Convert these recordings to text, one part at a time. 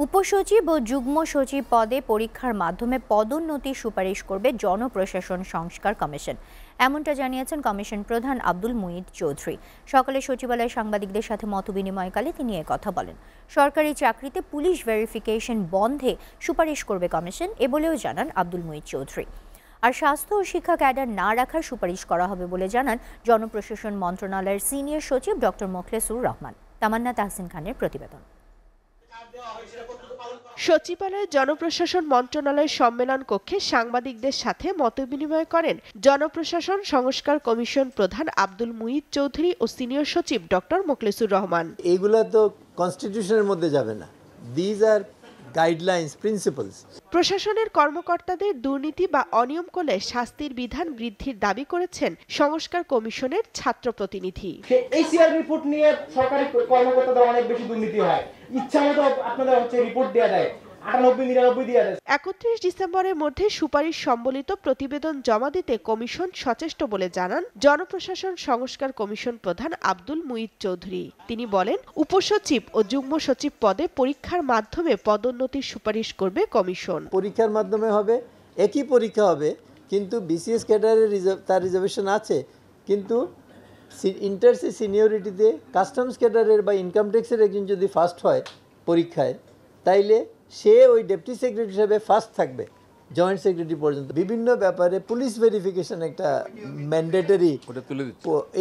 উপসচিব ও যুগ্ম সচিব পদে পরীক্ষার মাধ্যমে পদোন্নতির সুপারিশ করবে জনপ্রশাসন সংস্কার কমিশন। এমনটা জানিয়েছেন কমিশন প্রধান আব্দুল মুঈদ চৌধুরী। সকালে সচিবালয়ে সাংবাদিকদের সাথে মতবিনিময়কালে তিনি একথা বলেন। সরকারি চাকরিতে পুলিশ ভেরিফিকেশন বন্ধে সুপারিশ করবে কমিশন, এ বলেও জানান আব্দুল মুঈদ চৌধুরী। আর স্বাস্থ্য ও শিক্ষা ক্যাডার না রাখার সুপারিশ করা হবে বলে জানান জনপ্রশাসন মন্ত্রণালয়ের সিনিয়র সচিব ডক্টর মোখলেসুর রহমান। তামান্না তাহসিন খানের প্রতিবেদন। সচিবালয়ে জনপ্রশাসন মন্ত্রণালয় সম্মেলন কক্ষে সাংবাদিকদের সাথে মতবিনিময় করেন জনপ্রশাসন সংস্কার কমিশন প্রধান আব্দুল মুঈদ চৌধুরী ও সিনিয়র সচিব ডক্টর মোখলেসুর রহমান। এগুলো তো কনস্টিটিউশনের মধ্যে যাবে না, দিজ আর গাইডলাইন্স, প্রিন্সিপালস। প্রশাসনের কর্মকর্তাদের দুর্নীতি বা অনিয়ম করলে শাস্তির বিধান বৃদ্ধির দাবি করেছেন সংস্কার কমিশনের ছাত্র প্রতিনিধি। এসিআর রিপোর্ট নিয়ে সরকারি কর্মকর্তাদের অনেক বেশি দুর্নীতি হয়, ইচ্ছামতো আপনাদের রিপোর্ট দেয়া দেয়, 98-99 দিয়ে দেয়। 31 ডিসেম্বরের মধ্যে সুপারিশ সম্বলিত প্রতিবেদন জমা দিতে কমিশন সচেষ্ট বলে জানান জনপ্রশাসন সংস্কার কমিশন প্রধান আব্দুল মুঈদ চৌধুরী। তিনি বলেন, উপসচিব ও যুগ্ম সচিব পদে পরীক্ষার মাধ্যমে পদোন্নতির সুপারিশ করবে কমিশন। পরীক্ষার মাধ্যমে হবে, একই পরীক্ষা হবে, কিন্তু বিসিএস ক্যাডারের তার রিজার্ভেশন আছে, কিন্তু ইন্টারসি সিনিয়রিটিতে কাস্টমস ক্যাডারের বা ইনকাম ট্যাক্সের একজন যদি ফার্স্ট হয় পরীক্ষায়, তাইলে সে ওই ডেপুটি সেক্রেটারি হিসেবে ফার্স্ট থাকবে জয়েন্ট সেক্রেটারি পর্যন্ত। বিভিন্ন ব্যাপারে পুলিশ ভেরিফিকেশন একটা ম্যান্ডেটরি,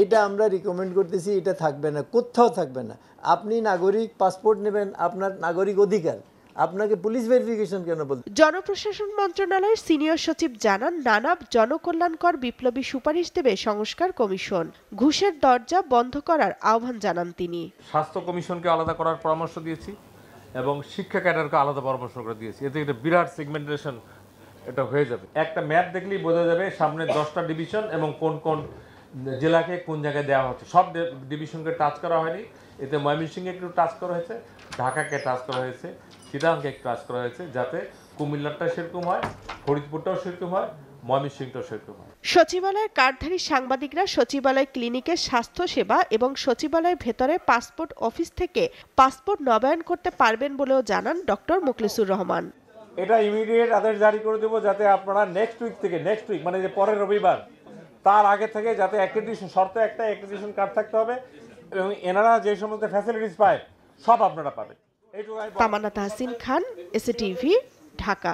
এটা আমরা রিকমেন্ড করতেছি, এটা থাকবে না, কোথাও থাকবে না। আপনি নাগরিক পাসপোর্ট নেবেন, আপনার নাগরিক অধিকার, আপনাকে পুলিশ ভেরিফিকেশন কেন বলতে? জনপ্রশাসন মন্ত্রণালয়ের সিনিয়র সচিব জানান, নানা জনকল্যাণকর বিপ্লবী সুপারিশ দেবে সংস্কার কমিশন। ঘুষের দরজা বন্ধ করার আহ্বান জানান তিনি। স্বাস্থ্য কমিশনকে আলাদা করার পরামর্শ দিয়েছি এবং শিক্ষা ক্যাডারকে আলাদা পরামর্শ করে দিয়েছি। এতে একটা বিরাট সেগমেন্টেশন এটা হয়ে যাবে। একটা ম্যাপ দেখলেই বোঝা যাবে সামনে 10টা ডিভিশন এবং কোন কোন জেলাকে কোন জায়গায় দেওয়া হচ্ছে। সব ডিভিশনকে টাচ করা হয়নি, এতে ময়মনসিংহে একটু টাচ করা হয়েছে, ঢাকাকে টাচ করা হয়েছে, চিটাগাংকে একটু টাচ করা হয়েছে, যাতে কুমিল্লাটা সেরকম হয়, ফরিদপুরটাও সেরকম হয়, ময়মনসিংহটাও সেরকম হয়। সচিবালয়ের কার্ডধারী সাংবাদিকরা সচিবালয় ক্লিনিকের স্বাস্থ্য সেবা এবং সচিবালয়ের ভেতরে পাসপোর্ট অফিস থেকে পাসপোর্ট নবায়ন করতে পারবেন বলেও জানান ডক্টর মোখলেসুর রহমান। এটা ইমিডিয়েট আদেশ জারি করে দেবো, যাতে আপনারা নেক্সট উইক মানে যে পরের রবিবার, তার আগে থেকে যাতে অ্যাক্রেডিটেশন শর্তে একটা অ্যাক্রেডিটেশন কার্ড থাকতে হবে এবং এনারা যে সমস্ত ফ্যাসিলিটিস পায় সব আপনারা পাবেন। তামান্না তাহসিন খান, এসএটিভি, ঢাকা।